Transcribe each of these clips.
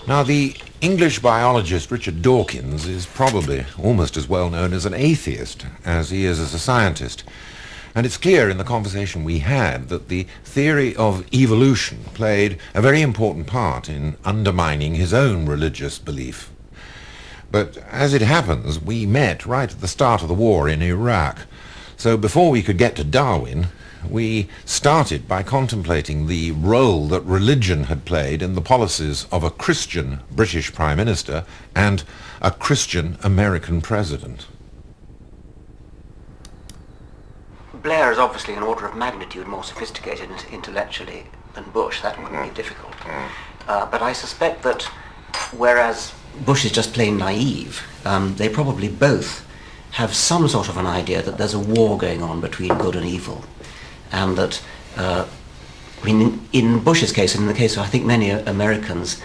Now, the English biologist Richard Dawkins is probably almost as well known as an atheist as he is as a scientist. And it's clear in the conversation we had that the theory of evolution played a very important part in undermining his own religious belief. But as it happens, we met right at the start of the war in Iraq. So before we could get to Darwin, we started by contemplating the role that religion had played in the policies of a Christian British Prime Minister and a Christian American President. Blair is obviously an order of magnitude more sophisticated intellectually than Bush. That wouldn't be difficult. But I suspect that whereas Bush is just plain naive, they probably both have some sort of an idea that there's a war going on between good and evil. And that, in Bush's case, and in the case of I think many Americans,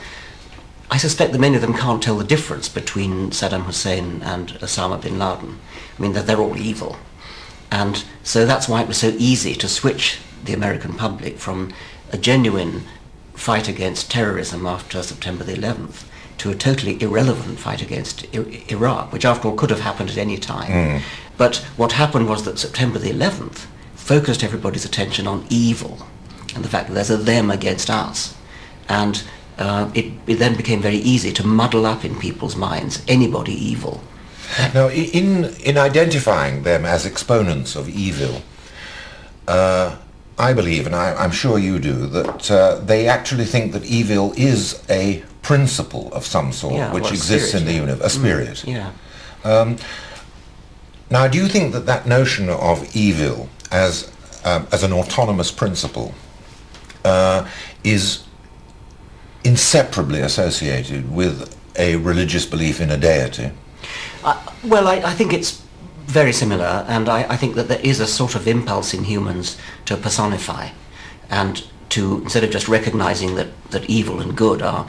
I suspect that many of them can't tell the difference between Saddam Hussein and Osama bin Laden. I mean, that they're all evil. And so that's why it was so easy to switch the American public from a genuine fight against terrorism after September the 11th to a totally irrelevant fight against Iraq, which after all could have happened at any time. But what happened was that September the 11th focused everybody's attention on evil and the fact that there's a them against us. And it then became very easy to muddle up in people's minds anybody evil. Now, in identifying them as exponents of evil, I believe, and I'm sure you do, that they actually think that evil is a principle of some sort which exists in the universe, a spirit. Now, do you think that that notion of evil as an autonomous principle is inseparably associated with a religious belief in a deity? Well, I think it's very similar, and I think that there is a sort of impulse in humans to personify, and to, instead of just recognizing that evil and good are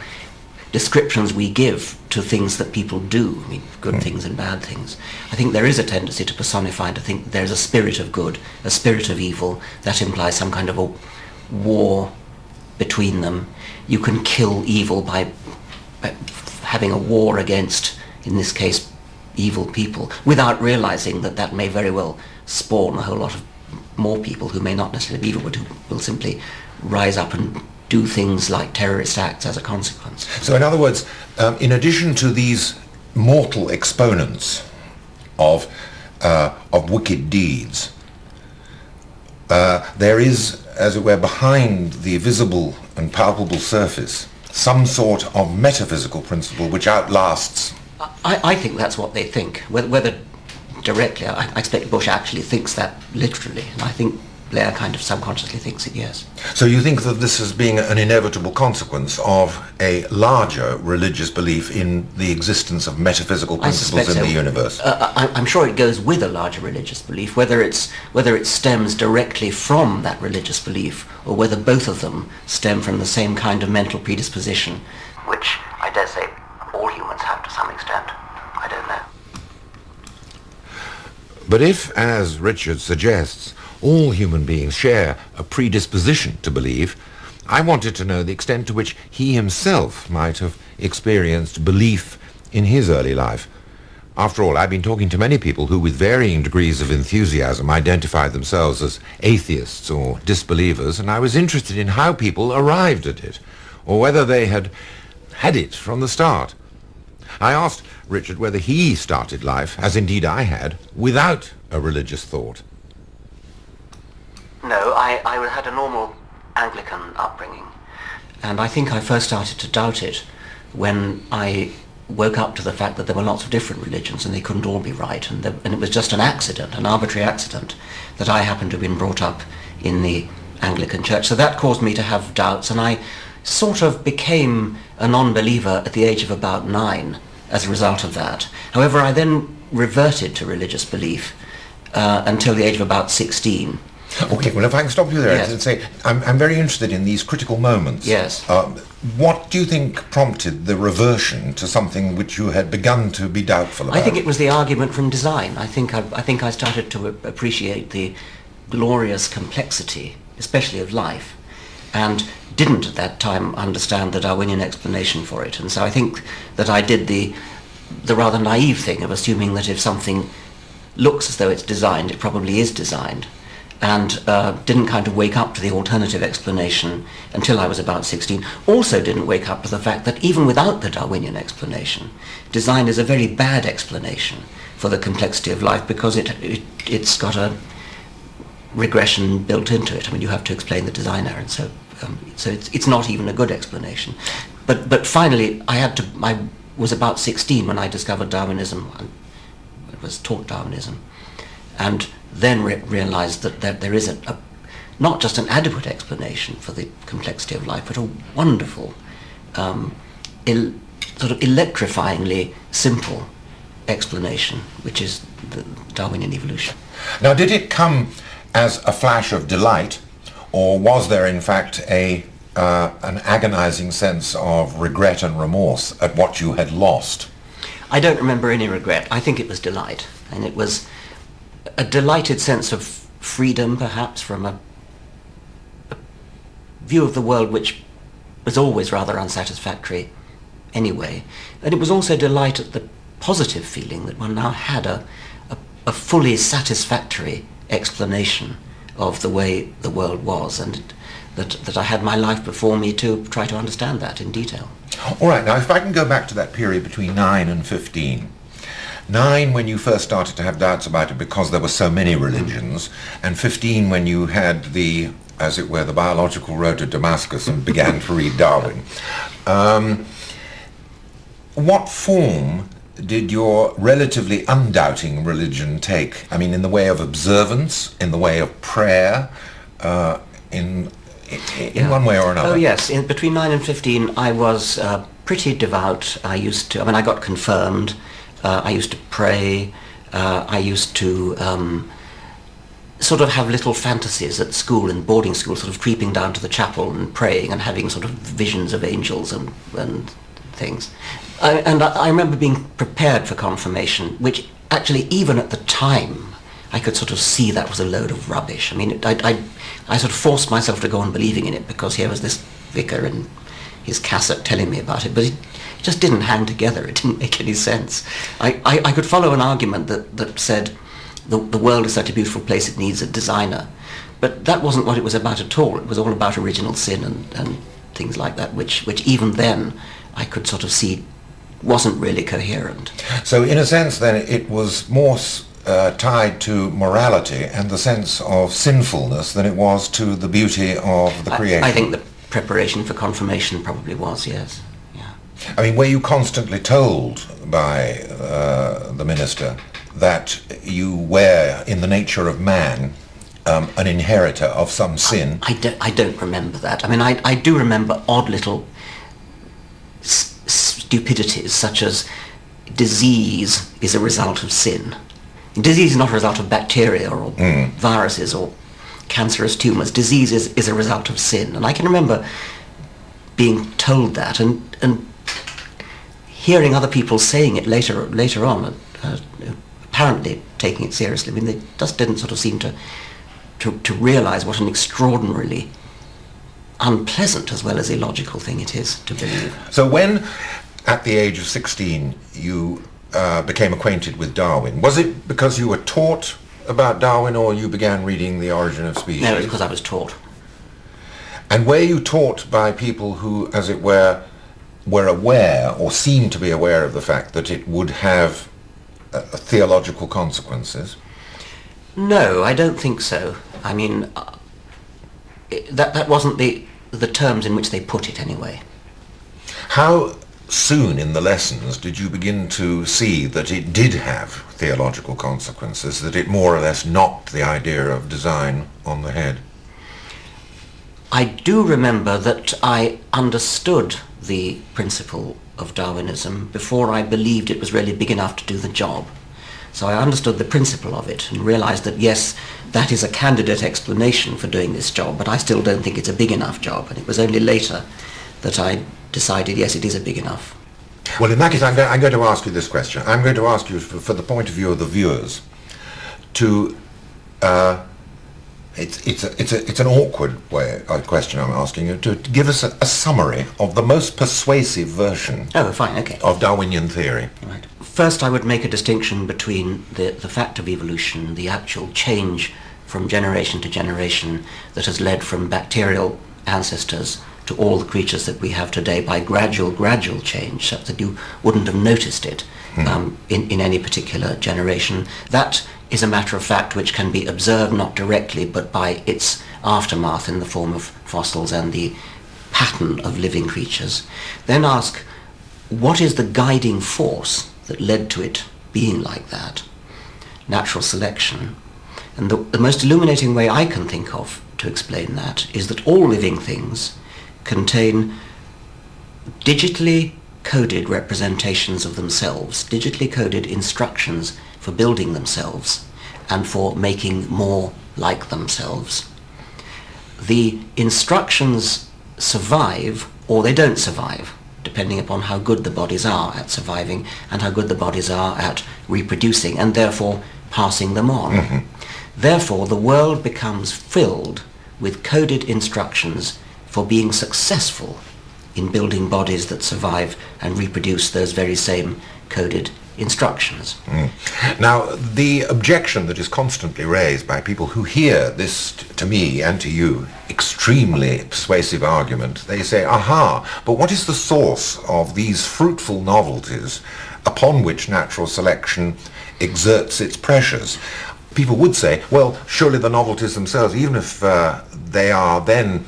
descriptions we give to things that people do, I mean, good things and bad things. I think there is a tendency to personify and to think that there's a spirit of good, a spirit of evil, that implies some kind of a war between them. You can kill evil by having a war against, in this case, evil people, without realizing that that may very well spawn a whole lot of more people who may not necessarily be evil, but who will simply rise up and do things like terrorist acts as a consequence. So in other words, in addition to these mortal exponents of wicked deeds, there is, as it were, behind the visible and palpable surface, some sort of metaphysical principle which outlasts. I think that's what they think. Whether directly, I expect Bush actually thinks that literally, and I think Blair kind of subconsciously thinks it, yes. So you think that this is being an inevitable consequence of a larger religious belief in the existence of metaphysical principles in the universe? I'm sure it goes with a larger religious belief, whether it stems directly from that religious belief, or whether both of them stem from the same kind of mental predisposition, which I dare say all humans have to some extent. I don't know. But if, as Richard suggests, all human beings share a predisposition to believe, I wanted to know the extent to which he himself might have experienced belief in his early life. After all, I've been talking to many people who, with varying degrees of enthusiasm, identify themselves as atheists or disbelievers, and I was interested in how people arrived at it, or whether they had it from the start. I asked Richard whether he started life, as indeed I had, without a religious thought. No, I had a normal Anglican upbringing, and I think I first started to doubt it when I woke up to the fact that there were lots of different religions and they couldn't all be right, and it was just an accident, an arbitrary accident, that I happened to have been brought up in the Anglican Church. So that caused me to have doubts, and I sort of became a non-believer at the age of about 9 as a result of that. However, I then reverted to religious belief until the age of about 16. Okay, well, if I can stop you there Yes. and say, I'm very interested in these critical moments. Yes. What do you think prompted the reversion to something which you had begun to be doubtful about? I think it was the argument from design. I think I started to appreciate the glorious complexity, especially of life, and didn't at that time understand the Darwinian explanation for it. And so I think that I did the rather naive thing of assuming that if something looks as though it's designed, it probably is designed, and didn't kind of wake up to the alternative explanation until I was about 16. Also didn't wake up to the fact that even without the Darwinian explanation, design is a very bad explanation for the complexity of life, because it's got a regression built into it. I mean, you have to explain the design error, and so it's not even a good explanation. But finally, I was about 16 when I discovered Darwinism. I was taught Darwinism, and then realized that there is not just an adequate explanation for the complexity of life, but a wonderful, sort of electrifyingly simple explanation, which is the Darwinian evolution. Now, did it come as a flash of delight, or was there in fact an agonizing sense of regret and remorse at what you had lost? I don't remember any regret. I think it was delight, and it was a delighted sense of freedom, perhaps, from a view of the world which was always rather unsatisfactory anyway. And it was also delight at the positive feeling that one now had a fully satisfactory explanation of the way the world was, and that I had my life before me to try to understand that in detail. All right, now if I can go back to that period between 9 and 15. 9 when you first started to have doubts about it because there were so many religions, and 15 when you had the, as it were, the biological road to Damascus and began to read Darwin. What form did your relatively undoubting religion take? I mean, in the way of observance, in the way of prayer, in one way or another? Oh yes, between 9 and 15 I was pretty devout. I got confirmed. I used to pray. I used to sort of have little fantasies at school, in boarding school, sort of creeping down to the chapel and praying and having sort of visions of angels and things. I remember being prepared for confirmation, which actually even at the time I could sort of see that was a load of rubbish. I mean, I sort of forced myself to go on believing in it because here was this vicar and his cassock telling me about it, but it just didn't hang together. It didn't make any sense. I could follow an argument that said the world is such a beautiful place it needs a designer, but that wasn't what it was about at all. It was all about original sin and things like that, which even then I could sort of see wasn't really coherent. So in a sense then it was more tied to morality and the sense of sinfulness than it was to the beauty of the creation. I think the preparation for confirmation probably was, yes. Yeah. I mean, were you constantly told by the minister that you were, in the nature of man, an inheritor of some sin? I don't remember that. I mean, I do remember odd little stupidities, such as disease is a result of sin. Disease is not a result of bacteria or viruses or cancerous tumours. Disease is a result of sin. And I can remember being told that and hearing other people saying it later on, apparently taking it seriously. I mean, they just didn't sort of seem to realise what an extraordinarily unpleasant as well as illogical thing it is to believe. So when, at the age of 16, you became acquainted with Darwin, was it because you were taught about Darwin or you began reading The Origin of Species? No, it was because I was taught. And were you taught by people who, as it were aware or seemed to be aware of the fact that it would have theological consequences? No, I don't think so. I mean, that wasn't the terms in which they put it anyway. How soon in the lessons did you begin to see that it did have theological consequences, that it more or less knocked the idea of design on the head? I do remember that I understood the principle of Darwinism before I believed it was really big enough to do the job. So I understood the principle of it and realized that, yes, that is a candidate explanation for doing this job, but I still don't think it's a big enough job. And it was only later that I decided, yes, it is a big enough. Well, in that case, I'm going to ask you this question. I'm going to ask you, for the point of view of the viewers, to It's an awkward question I'm asking you to give us a summary of the most persuasive version Oh, fine, okay. of Darwinian theory. Right. First, I would make a distinction between the fact of evolution, the actual change from generation to generation that has led from bacterial ancestors to all the creatures that we have today by gradual change, such that you wouldn't have noticed it in any particular generation. That is a matter of fact which can be observed not directly but by its aftermath in the form of fossils and the pattern of living creatures. Then ask, what is the guiding force that led to it being like that? Natural selection. And the most illuminating way I can think of to explain that is that all living things contain digitally coded representations of themselves, digitally coded instructions for building themselves and for making more like themselves. The instructions survive or they don't survive, depending upon how good the bodies are at surviving and how good the bodies are at reproducing and therefore passing them on. Mm-hmm. Therefore, the world becomes filled with coded instructions for being successful in building bodies that survive and reproduce those very same coded instructions. Now, the objection that is constantly raised by people who hear this, to me and to you, extremely persuasive argument, they say, aha, but what is the source of these fruitful novelties upon which natural selection exerts its pressures? People would say, well, surely the novelties themselves, even if they are then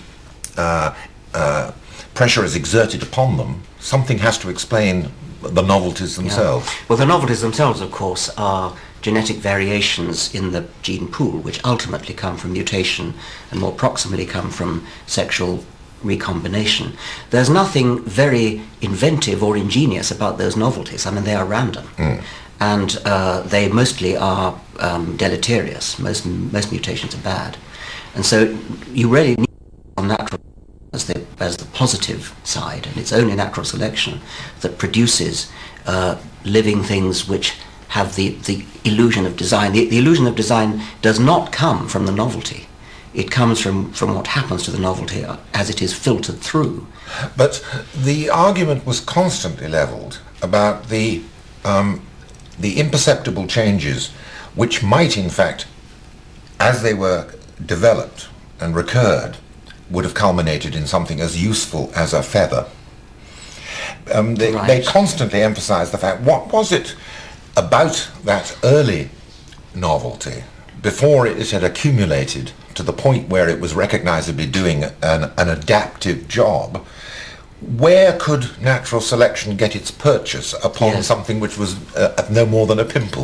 pressure is exerted upon them, something has to explain the novelties themselves. Yeah. Well, the novelties themselves, of course, are genetic variations in the gene pool, which ultimately come from mutation and more proximally come from sexual recombination. There's nothing very inventive or ingenious about those novelties. I mean, they are random. And they mostly are deleterious. Most mutations are bad. And so you really need natural as the positive side, and it's only natural selection that produces living things which have the illusion of design. The illusion of design does not come from the novelty. It comes from what happens to the novelty as it is filtered through. But the argument was constantly levelled about the imperceptible changes which might, in fact, as they were developed and recurred, would have culminated in something as useful as a feather. They constantly emphasized the fact, what was it about that early novelty, before it had accumulated to the point where it was recognizably doing an adaptive job, where could natural selection get its purchase upon something which was no more than a pimple?